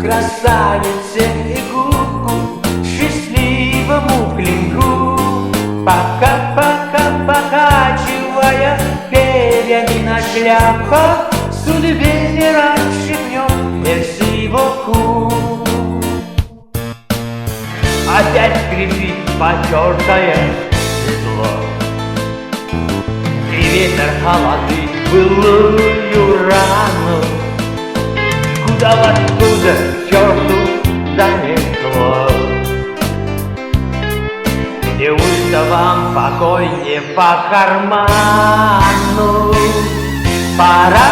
красавице и куку, счастливому клинку. Пока-пока, покачивая перьями на шляпах, судьбе не раньше днем, merci beaucoup. Опять скрипит потертое седло, и ветер холодит былую рану. Куда в оттуда к черту занесло? Неужто вам покой не по карману? Пора,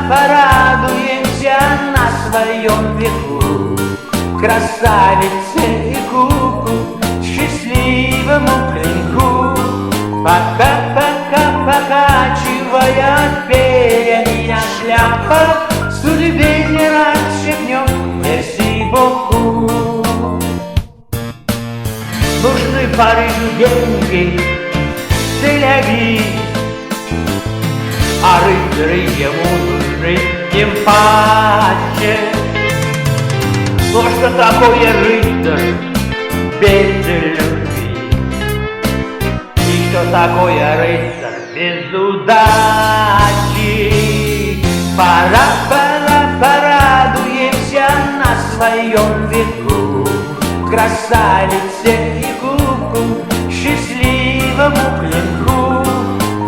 порадуемся на своем веку, красавице и куку, счастливому клинку. Пока-пока, покачивая перьями на шляпах, судьбе не раньше днем, merci beaucoup. Нужны Парижу деньги, Тель-Авив, а рыцари ему нужны тем паче. Но что такое рыцарь без любви? И что такое рыцарь без удачи? Пора, порадуемся на своем веку, красавице и куку, счастливому клинку.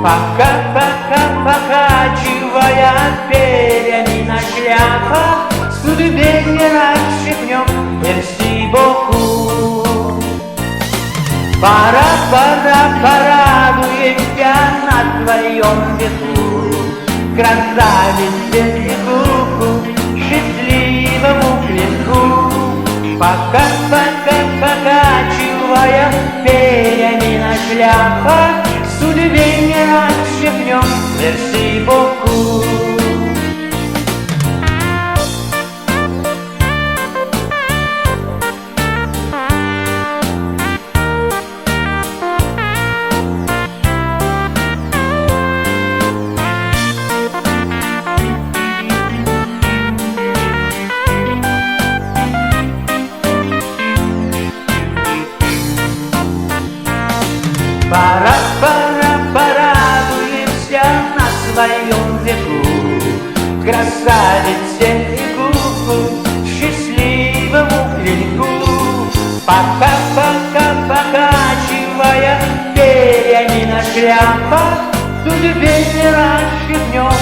Пока-пока, покачивая перьями на шляпах, судьбе не раньше днем, merci beaucoup. Пора, порадуемся на твоем веку, красавице и куку, счастливому клинку. Пока-пока, покачивая перьями на шляпах, судьбе не раньше днем, merci beaucoup. Пора, порадуемся на своем веку, красавице и куку, счастливому клинку. Пока-пока, покачивая перьями на шляпах, судьбе не раньше днем,